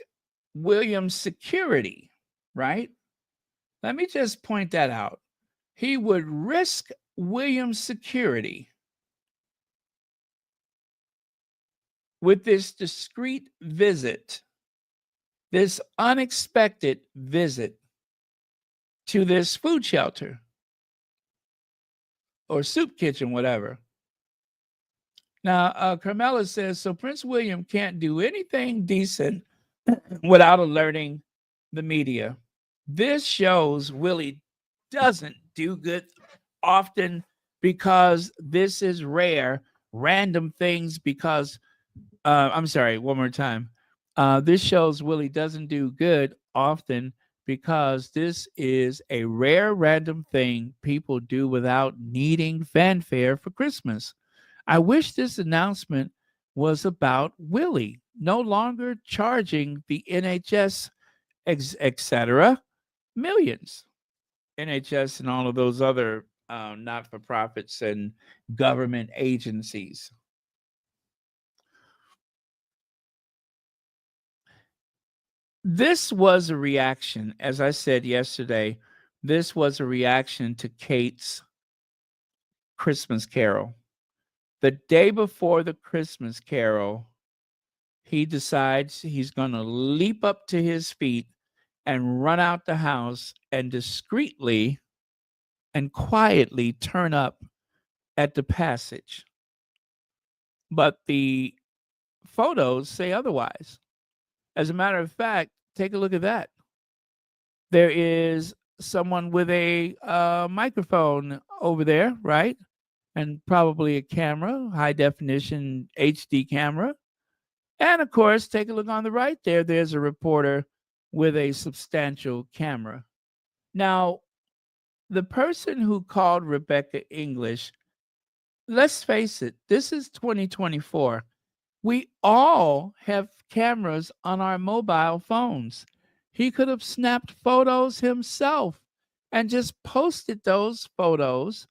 William's security, right? Let me just point that out. He would risk William's security with this discreet visit, this unexpected visit to this food shelter or soup kitchen, whatever. Now, Carmela says, so Prince William can't do anything decent without alerting the media. This shows Willie doesn't do good often, because this is rare, random things, because, I'm sorry, one more time. This shows Willie doesn't do good often, because this is a rare, random thing people do without needing fanfare for Christmas. I wish this announcement was about Willie, no longer charging the NHS, etc., millions. NHS and all of those other not-for-profits and government agencies. This was a reaction, as I said yesterday, this was a reaction to Kate's Christmas Carol. The day before the Christmas Carol, he decides he's going to leap up to his feet and run out the house and discreetly and quietly turn up at the passage. But the photos say otherwise. As a matter of fact, take a look at that. There is someone with a microphone over there, right? And probably a camera, high definition HD camera. And of course, take a look on the right there. There's a reporter with a substantial camera. Now, the person who called Rebecca English, let's face it, this is 2024. We all have cameras on our mobile phones. He could have snapped photos himself and just posted those photos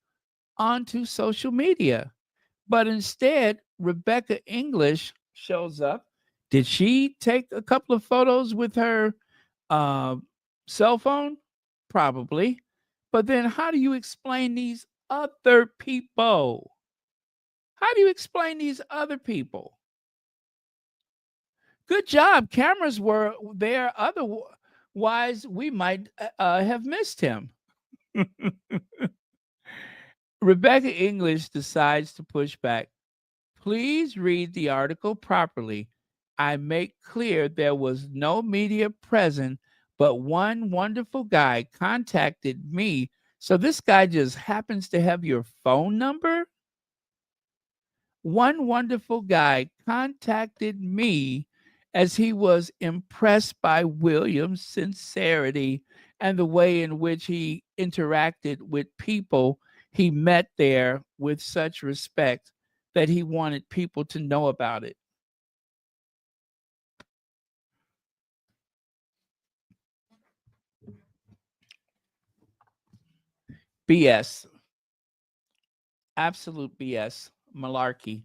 onto social media. But instead, Rebecca English shows up. Did she take a couple of photos with her uh, cell phone? Probably. But then how do you explain these other people? How do you explain these other people? Good job. Cameras were there. Otherwise, we might have missed him. Rebecca English decides to push back. Please read the article properly. I make clear there was no media present, but one wonderful guy contacted me. So this guy just happens to have your phone number? One wonderful guy contacted me as he was impressed by William's sincerity and the way in which he interacted with people he met there with such respect that he wanted people to know about it. BS. Absolute BS. Malarkey.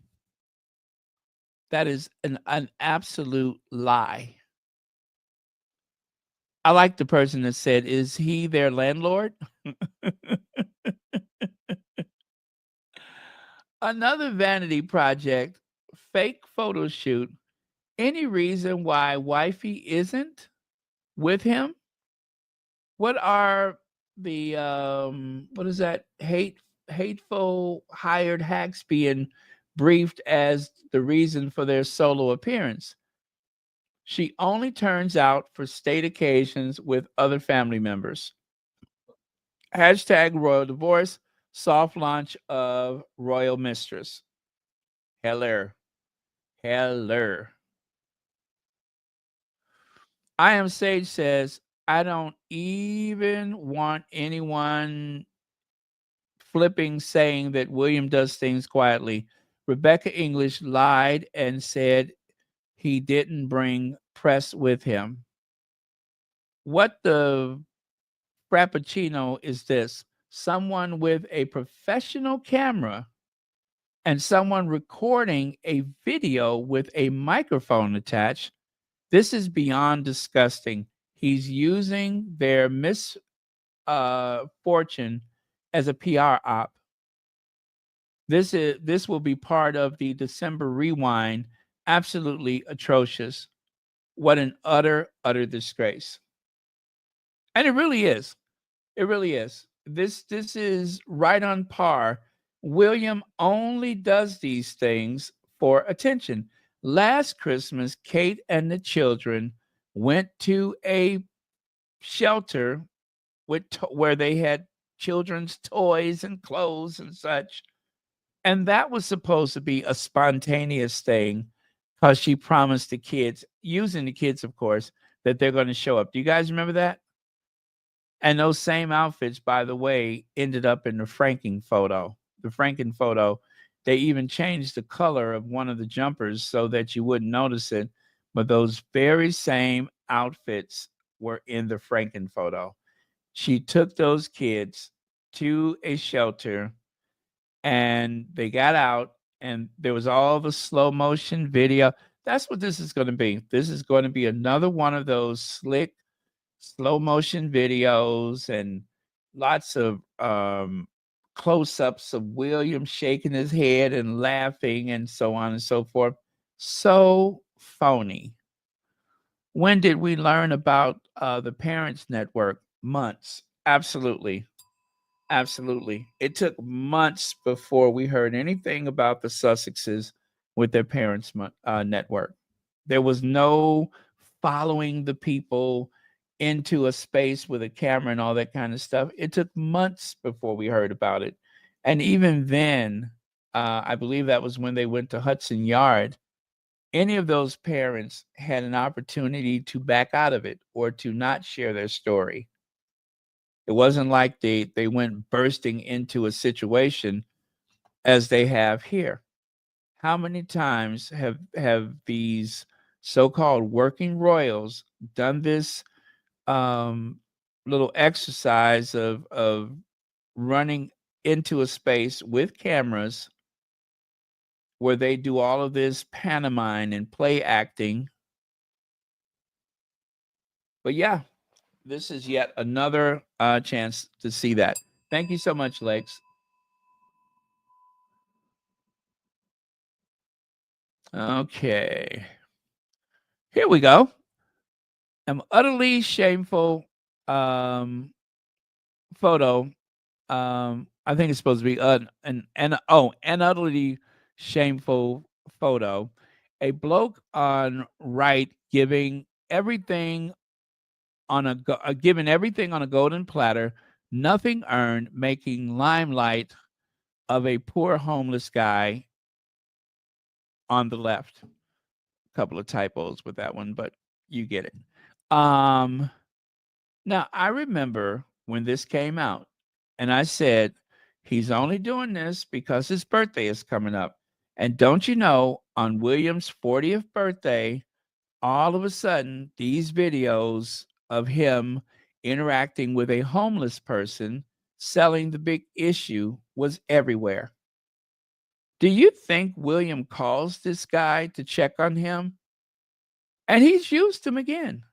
That is an absolute lie. I like the person that said, is he their landlord? Another vanity project, fake photo shoot. Any reason why wifey isn't with him? What are the what is that hateful hired hacks being briefed as the reason for their solo appearance? She only turns out for state occasions with other family members. Hashtag royal divorce, soft launch of royal mistress. Heller. Heller. I Am Sage says, I don't even want anyone flipping saying that William does things quietly. Rebecca English lied and said he didn't bring press with him. What the frappuccino is this? Someone with a professional camera and someone recording a video with a microphone attached. This is beyond disgusting. He's using their misfortune as a PR op. This will be part of the December rewind. Absolutely atrocious. What an utter disgrace. And it really is. It really is. This is right on par. William only does these things for attention. Last Christmas, Kate and the children went to a shelter where they had children's toys and clothes and such. And that was supposed to be a spontaneous thing because she promised the kids, using the kids, of course, that they're going to show up. Do you guys remember that? And those same outfits, by the way, ended up in the Franken photo. The Franken photo, they even changed the color of one of the jumpers so that you wouldn't notice it. But those very same outfits were in the Franken photo. She took those kids to a shelter and they got out and there was all the slow motion video. That's what this is going to be. This is going to be another one of those slick slow motion videos and lots of close-ups of William shaking his head and laughing and so on and so forth. So phony. When did we learn about the Parents Network? Months. Absolutely. Absolutely. It took months before we heard anything about the Sussexes with their network. There was no following the people into a space with a camera and all that kind of stuff. It took months before we heard about it. And even then, I believe that was when they went to Hudson Yard. Any of those parents had an opportunity to back out of it or to not share their story. It wasn't like they went bursting into a situation as they have here. How many times have these so-called working royals done this um, little exercise of running into a space with cameras where they do all of this pantomime and play acting? But yeah, this is yet another chance to see that. Thank you so much, Lex. Okay. Here we go. An utterly shameful photo. I think it's supposed to be an utterly shameful photo. A bloke on right giving everything on a golden platter, nothing earned, making limelight of a poor homeless guy on the left. Couple of typos with that one, but you get it. Now I remember when this came out, and I said he's only doing this because his birthday is coming up. And don't you know, on William's 40th birthday, all of a sudden, these videos of him interacting with a homeless person selling the big issue was everywhere. Do you think William calls this guy to check on him? And he's used him again.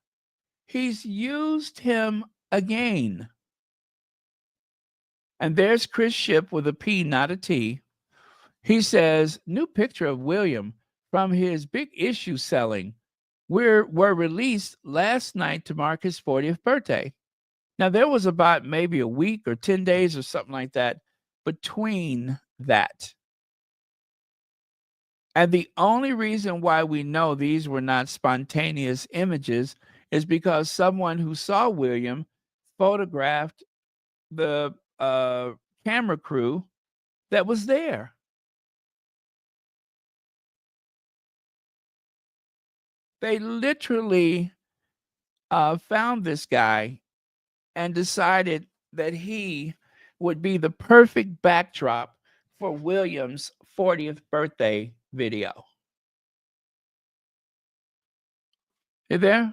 He's used him again. And there's Chris Ship with a P, not a T. He says, new picture of William from his big issue selling were released last night to mark his 40th birthday. Now, there was about maybe a week or 10 days or something like that between that. And the only reason why we know these were not spontaneous images is because someone who saw William photographed the camera crew that was there. They literally found this guy and decided that he would be the perfect backdrop for William's 40th birthday video. You there?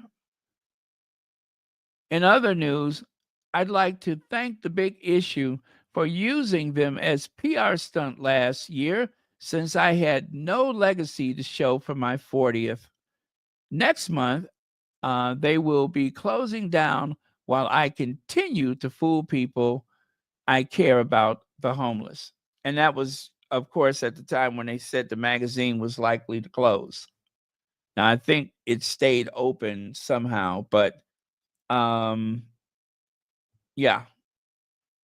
In other news, I'd like to thank the big issue for using them as PR stunt last year since I had no legacy to show for my 40th. Next month, they will be closing down while I continue to fool people I care about, the homeless. And that was, of course, at the time when they said the magazine was likely to close. Now, I think it stayed open somehow, but yeah,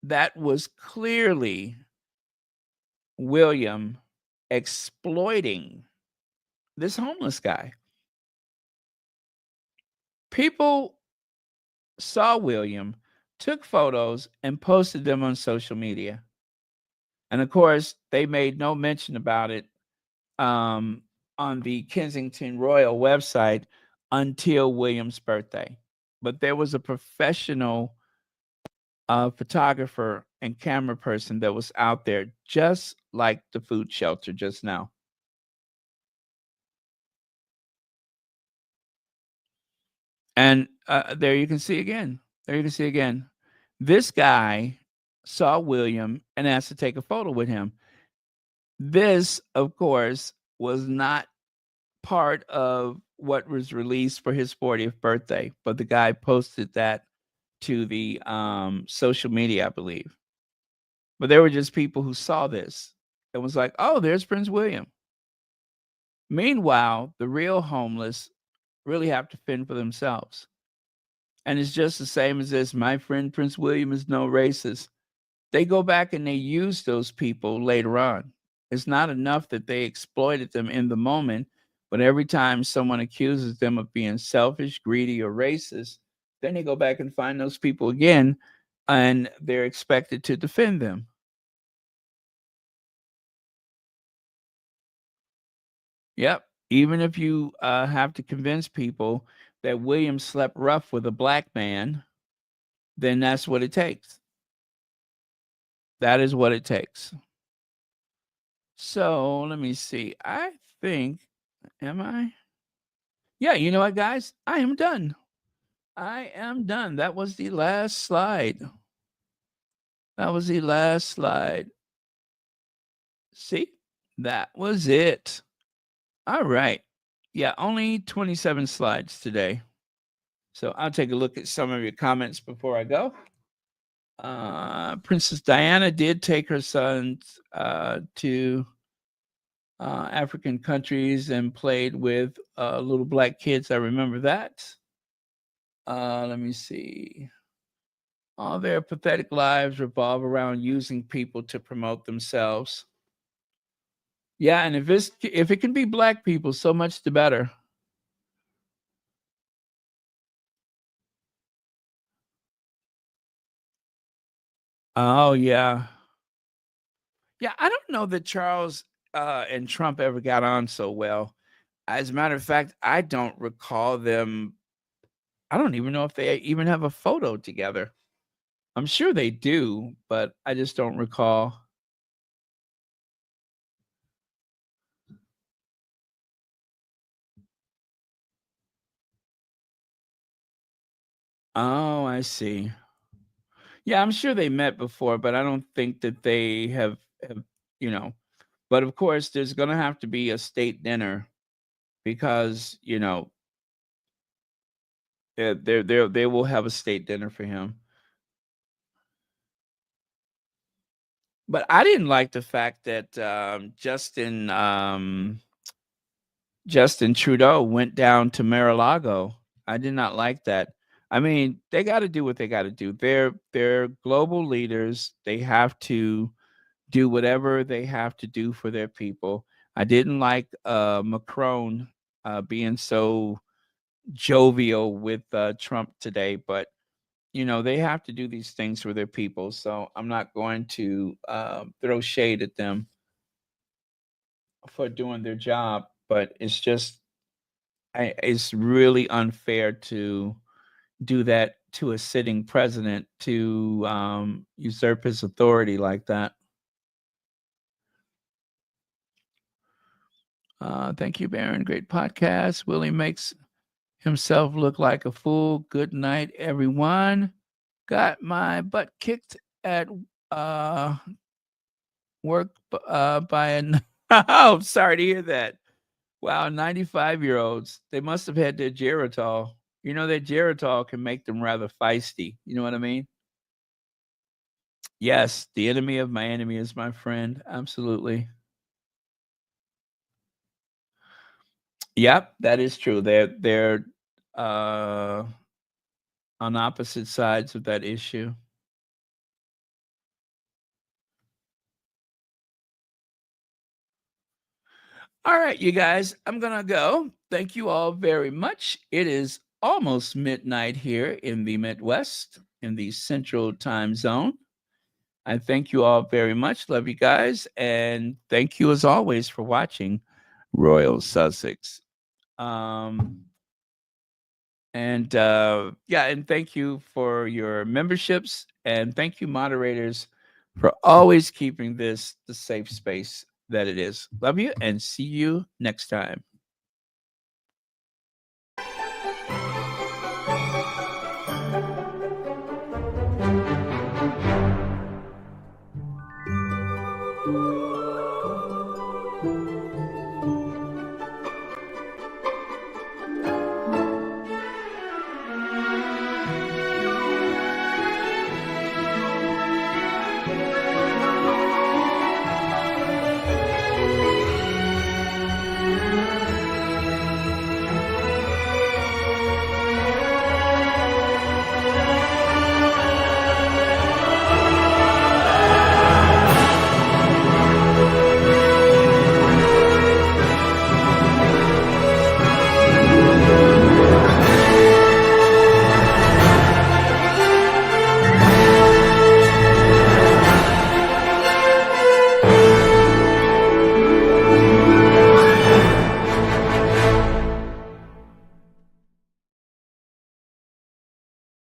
that was clearly William exploiting this homeless guy. People saw William, took photos, and posted them on social media. And of course, they made no mention about it on the Kensington Royal website until William's birthday. But there was a professional photographer and camera person that was out there, just like the food shelter just now. And there you can see again. There you can see again. This guy saw William and asked to take a photo with him. This, of course, was not part of what was released for his 40th birthday, but the guy posted that to the social media, I believe. But there were just people who saw this and was like, oh, there's Prince William. Meanwhile, the real homeless really have to fend for themselves. And it's just the same as this. My friend Prince William is no racist. They go back and they use those people later on. It's not enough that they exploited them in the moment, but every time someone accuses them of being selfish, greedy, or racist, then they go back and find those people again, and they're expected to defend them. Yep. Even if you have to convince people that William slept rough with a black man, then that's what it takes. That is what it takes. So let me see. I think, am I? Yeah, you know what, guys? I am done. I am done. That was the last slide. That was the last slide. See, that was it. All right. Yeah, only 27 slides today. So I'll take a look at some of your comments before I go. Princess Diana did take her sons to African countries and played with little black kids. I remember that. Let me see. All their pathetic lives revolve around using people to promote themselves. Yeah, and if it can be black people, so much the better. Oh yeah. Yeah, I don't know that Charles and Trump ever got on so well. As a matter of fact, I don't recall them. I don't even know if they even have a photo together. I'm sure they do, but I just don't recall. Oh, I see. Yeah, I'm sure they met before, but I don't think that they have, you know. But of course, there's going to have to be a state dinner because, they will have a state dinner for him. But I didn't like the fact that Justin Trudeau went down to Mar-a-Lago. I did not like that. I mean, they got to do what they got to do. They're global leaders. They have to do whatever they have to do for their people. I didn't like Macron being so jovial with Trump today, but they have to do these things for their people. So I'm not going to throw shade at them for doing their job, but it's really unfair to do that to a sitting president, to usurp his authority like that. Thank you, Baron. Great podcast. Willie makes himself look like a fool. Good night, everyone. Got my butt kicked at work by an. Oh, sorry to hear that. Wow, 95-year-olds. They must have had their Geritol. That Geritol can make them rather feisty. You know what I mean? Yes, the enemy of my enemy is my friend. Absolutely. Yep, that is true. They're on opposite sides of that issue. All right, you guys, I'm going to go. Thank you all very much. It is almost midnight here in the Midwest, in the Central Time Zone. I thank you all very much. Love you guys. And thank you, as always, for watching Royal Sussex. And thank you for your memberships. And thank you, moderators, for always keeping this the safe space that it is. Love you and see you next time.